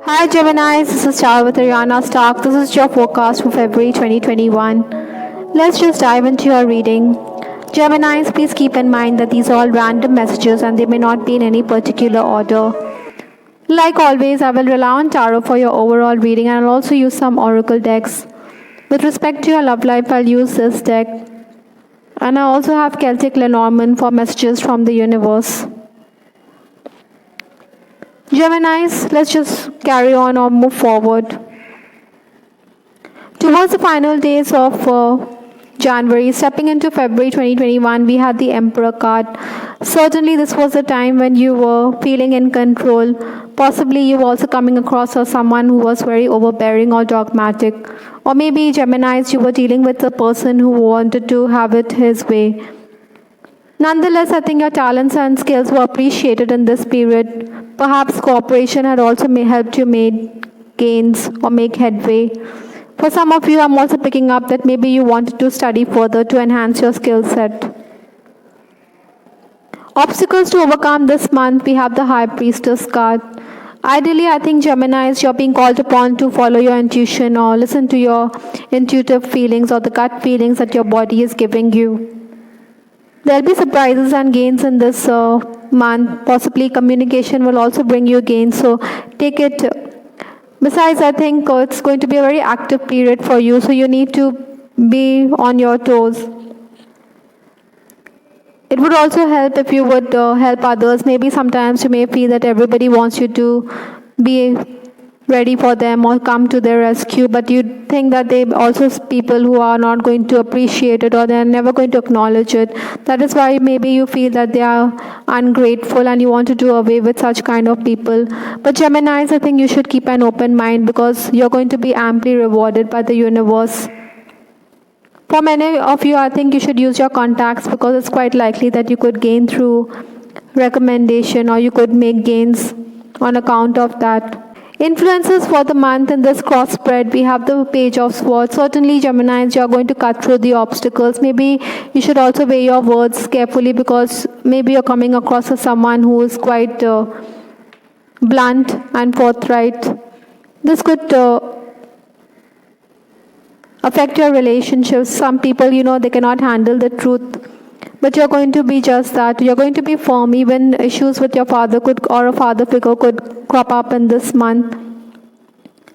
Hi Gemini, this is Char with Ariana Stark. This is your forecast for February 2021. Let's just dive into your reading. Geminis, please keep in mind that these are all random messages and they may not be in any particular order. Like always, I will rely on tarot for your overall reading and I'll also use some oracle decks. With respect to your love life, I'll use this deck. And I also have Celtic Lenormand for messages from the universe. Geminis, let's just carry on or move forward. Towards the final days of January, stepping into February 2021, we had the Emperor card. Certainly, this was a time when you were feeling in control. Possibly, you were also coming across someone who was very overbearing or dogmatic. Or maybe, Geminis, you were dealing with a person who wanted to have it his way. Nonetheless, I think your talents and skills were appreciated in this period. Perhaps cooperation had also helped you make gains or make headway. For some of you, I'm also picking up that maybe you wanted to study further to enhance your skill set. Obstacles to overcome this month, we have the High Priestess card. Ideally, I think Geminis, you're being called upon to follow your intuition or listen to your intuitive feelings or the gut feelings that your body is giving you. There'll be surprises and gains in this month. Possibly communication will also bring you gains, so take it. Besides, I think it's going to be a very active period for you, so you need to be on your toes. It would also help if you would help others. Maybe sometimes you may feel that everybody wants you to be ready for them or come to their rescue, but you think that they also people who are not going to appreciate it or they're never going to acknowledge it. That is why maybe you feel that they are ungrateful and you want to do away with such kind of people. But Geminis, I think you should keep an open mind because you're going to be amply rewarded by the universe. For many of you, I think you should use your contacts because it's quite likely that you could gain through recommendation or you could make gains on account of that. Influences for the month in this cross spread, we have the Page of Swords. Certainly, Geminis, you are going to cut through the obstacles. Maybe you should also weigh your words carefully because maybe you're coming across as someone who is quite blunt and forthright. This could affect your relationships. Some people, they cannot handle the truth. But you're going to be just that. You're going to be firm. Even issues with your father or a father figure could crop up in this month.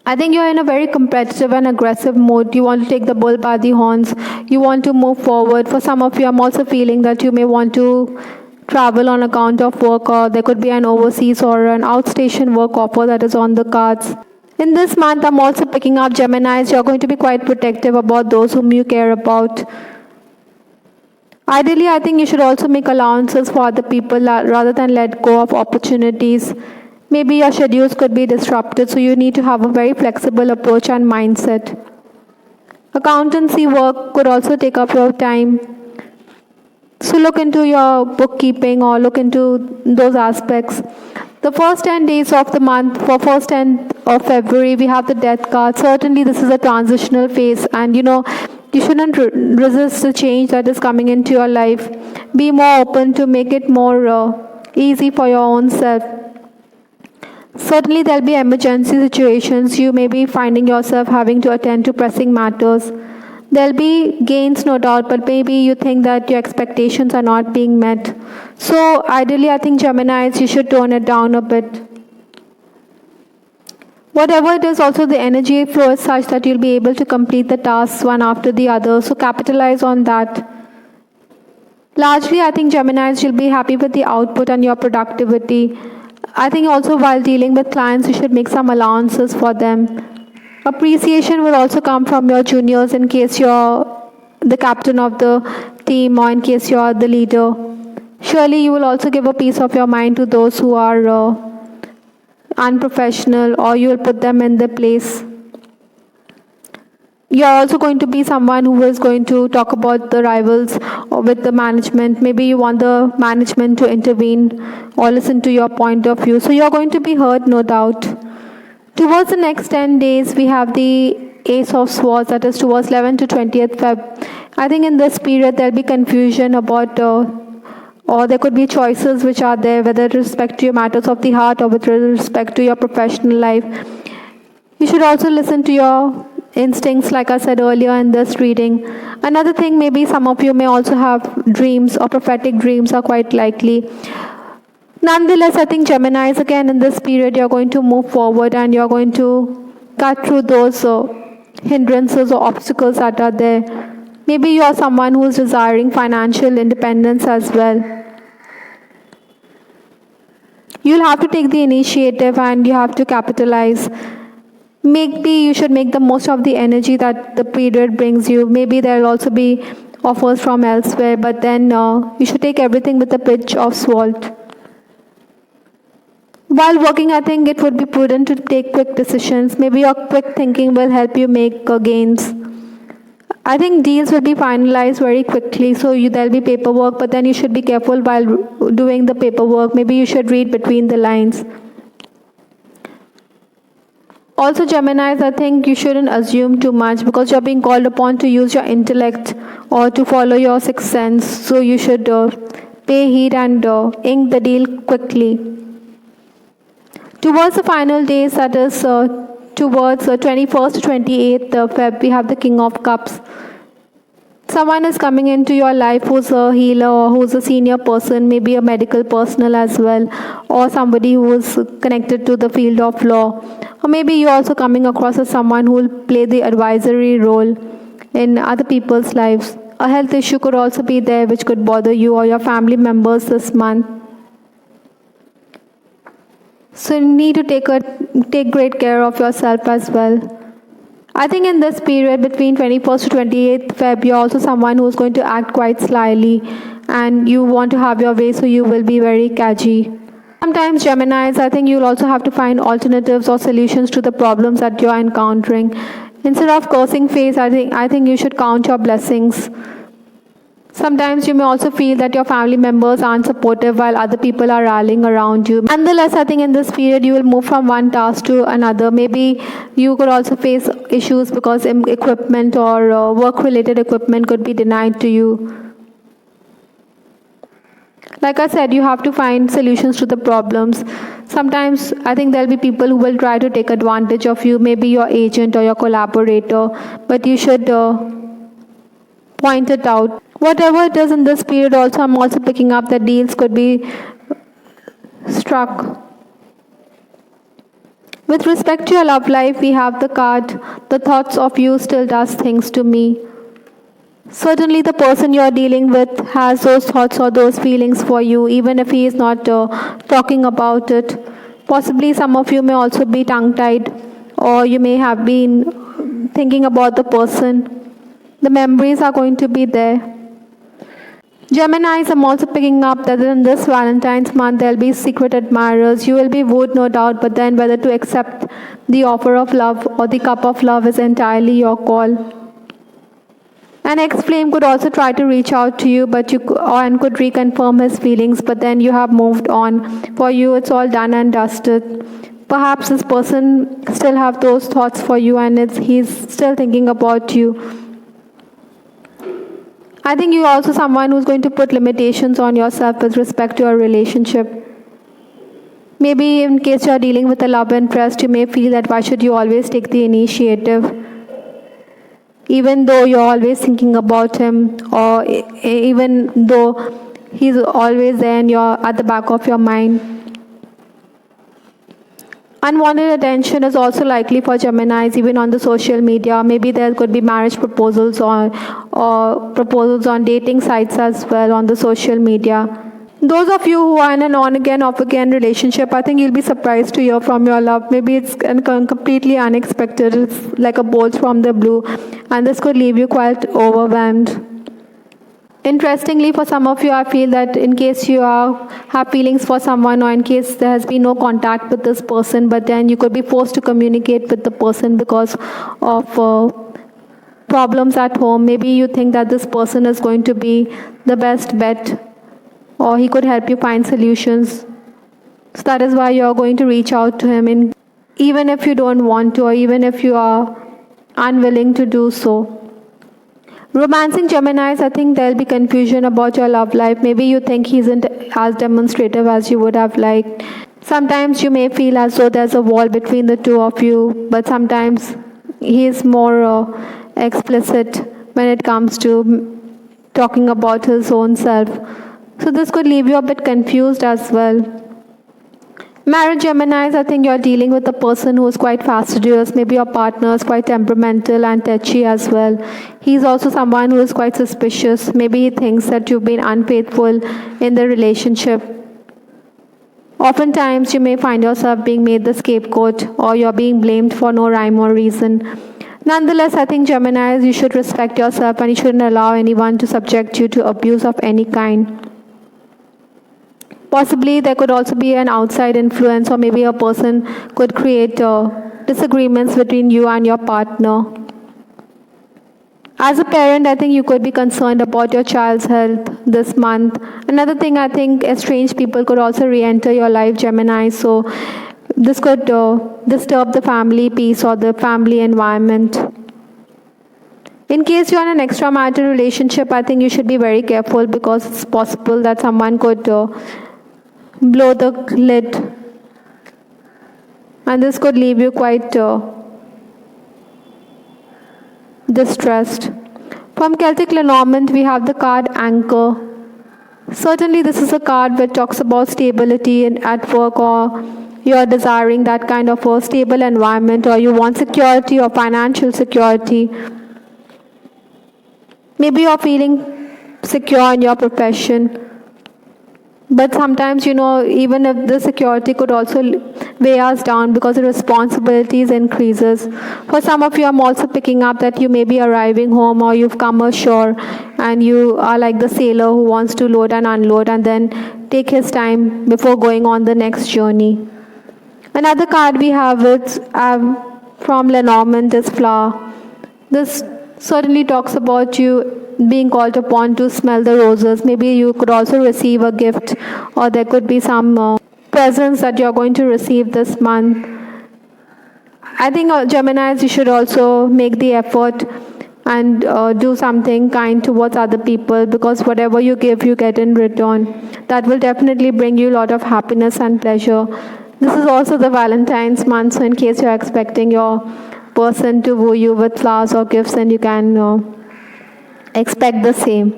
I think you're in a very competitive and aggressive mode. You want to take the bull by the horns. You want to move forward. For some of you, I'm also feeling that you may want to travel on account of work, or there could be an overseas or an outstation work offer that is on the cards. In this month, I'm also picking up Geminis. You're going to be quite protective about those whom you care about. Ideally, I think you should also make allowances for other people rather than let go of opportunities. Maybe your schedules could be disrupted, so you need to have a very flexible approach and mindset. Accountancy work could also take up your time. So look into your bookkeeping or look into those aspects. The first 10 days of the month, for first 10 of February, we have the Death card. Certainly, this is a transitional phase and you shouldn't resist the change that is coming into your life. Be more open to make it more easy for your own self. Certainly, there'll be emergency situations. You may be finding yourself having to attend to pressing matters. There'll be gains, no doubt, but maybe you think that your expectations are not being met. So, ideally, I think Geminis, you should tone it down a bit. Whatever it is, also the energy flow is such that you'll be able to complete the tasks one after the other. So capitalize on that. Largely, I think Geminis, you'll be happy with the output and your productivity. I think also while dealing with clients, you should make some allowances for them. Appreciation will also come from your juniors in case you're the captain of the team or in case you're the leader. Surely you will also give a piece of your mind to those who are unprofessional, or you will put them in their place. You are also going to be someone who is going to talk about the rivals or with the management. Maybe you want the management to intervene or listen to your point of view. So you are going to be heard, no doubt. Towards the next 10 days, we have the Ace of Swords, that is towards 11th to 20th Feb. I think in this period, there will be confusion about or there could be choices which are there, whether with respect to your matters of the heart or with respect to your professional life. You should also listen to your instincts, like I said earlier in this reading. Another thing, maybe some of you may also have dreams, or prophetic dreams are quite likely. Nonetheless, I think Geminis, again in this period, you're going to move forward and you're going to cut through those hindrances or obstacles that are there. Maybe you're someone who's desiring financial independence as well. You'll have to take the initiative and you have to capitalize. Maybe you should make the most of the energy that the period brings you. Maybe there'll also be offers from elsewhere, but then you should take everything with a pinch of salt. While working, I think it would be prudent to take quick decisions. Maybe your quick thinking will help you make gains. I think deals will be finalized very quickly, so there'll be paperwork, but then you should be careful while doing the paperwork. Maybe you should read between the lines. Also, Geminis, I think you shouldn't assume too much because you're being called upon to use your intellect or to follow your sixth sense. So you should pay heed and ink the deal quickly. Towards the final days, that is towards 21st to 28th Feb, we have the King of Cups. Someone is coming into your life who's a healer or who's a senior person, maybe a medical personnel as well, or somebody who is connected to the field of law. Or maybe you're also coming across as someone who will play the advisory role in other people's lives. A health issue could also be there which could bother you or your family members this month. So you need to take great care of yourself as well. I think in this period between 21st to 28th Feb, you're also someone who's going to act quite slyly and you want to have your way, so you will be very cagey. Sometimes Geminis, I think you'll also have to find alternatives or solutions to the problems that you're encountering. Instead of cursing fate, I think you should count your blessings. Sometimes you may also feel that your family members aren't supportive while other people are rallying around you. Nonetheless, I think in this period you will move from one task to another. Maybe you could also face issues because equipment or work-related equipment could be denied to you. Like I said, you have to find solutions to the problems. Sometimes I think there'll be people who will try to take advantage of you, maybe your agent or your collaborator, but you should point it out. Whatever it is in this period also, I'm also picking up that deals could be struck. With respect to your love life, we have the card, the thoughts of you still does things to me. Certainly the person you're dealing with has those thoughts or those feelings for you, even if he is not talking about it. Possibly some of you may also be tongue-tied, or you may have been thinking about the person. The memories are going to be there. Geminis, I'm also picking up that in this Valentine's month, there'll be secret admirers. You will be wooed, no doubt, but then whether to accept the offer of love or the cup of love is entirely your call. An ex-flame could also try to reach out to you, but and could reconfirm his feelings, but then you have moved on. For you, it's all done and dusted. Perhaps this person still have those thoughts for you and he's still thinking about you. I think you're also someone who's going to put limitations on yourself with respect to your relationship. Maybe in case you're dealing with a love interest, you may feel that why should you always take the initiative? Even though you're always thinking about him, or even though he's always there and you're at the back of your mind. Unwanted attention is also likely for Geminis, even on the social media. Maybe there could be marriage proposals or proposals on dating sites as well on the social media. Those of you who are in an on-again, off-again relationship, I think you'll be surprised to hear from your love. Maybe it's completely unexpected. It's like a bolt from the blue, and this could leave you quite overwhelmed. Interestingly, for some of you, I feel that in case you have feelings for someone, or in case there has been no contact with this person, but then you could be forced to communicate with the person because of problems at home. Maybe you think that this person is going to be the best bet, or he could help you find solutions. So that is why you're going to reach out to him, even if you don't want to, or even if you are unwilling to do so. Romancing Geminis, I think there'll be confusion about your love life. Maybe you think he isn't as demonstrative as you would have liked. Sometimes you may feel as though there's a wall between the two of you, but sometimes he is more explicit when it comes to talking about his own self. So this could leave you a bit confused as well. Marriage Geminis, I think you're dealing with a person who is quite fastidious. Maybe your partner is quite temperamental and touchy as well. He's also someone who is quite suspicious. Maybe he thinks that you've been unfaithful in the relationship. Oftentimes, you may find yourself being made the scapegoat, or you're being blamed for no rhyme or reason. Nonetheless, I think Geminis, you should respect yourself and you shouldn't allow anyone to subject you to abuse of any kind. Possibly there could also be an outside influence, or maybe a person could create disagreements between you and your partner. As a parent, I think you could be concerned about your child's health this month. Another thing, I think estranged people could also re-enter your life, Gemini, so this could disturb the family peace or the family environment. In case you're in an extramarital relationship, I think you should be very careful, because it's possible that someone could blow the lid, and this could leave you quite distressed. From Celtic Lenormand, we have the card Anchor. Certainly this is a card which talks about stability at work, or you're desiring that kind of a stable environment, or you want security or financial security. Maybe you're feeling secure in your profession. But sometimes, even if the security could also weigh us down, because the responsibilities increases. For some of you, I'm also picking up that you may be arriving home, or you've come ashore, and you are like the sailor who wants to load and unload and then take his time before going on the next journey. Another card we have is from Lenormand is Flower. This certainly talks about you being called upon to smell the roses. Maybe you could also receive a gift, or there could be some presents that you're going to receive this month. I think Geminis, you should also make the effort and do something kind towards other people, because whatever you give, you get in return. That will definitely bring you a lot of happiness and pleasure. This is also the Valentine's month, so in case you're expecting your person to woo you with flowers or gifts, then you can expect the same.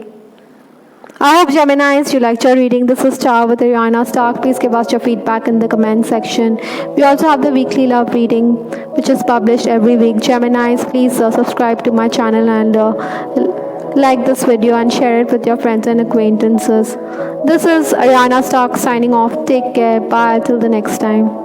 I hope Geminis, you liked your reading. This is Star with Ariana. Star, please give us your feedback in the comment section. We also have the weekly love reading, which is published every week. Geminis, please subscribe to my channel and like this video and share it with your friends and acquaintances. This is Ariana Stark signing off. Take care. Bye. Till the next time.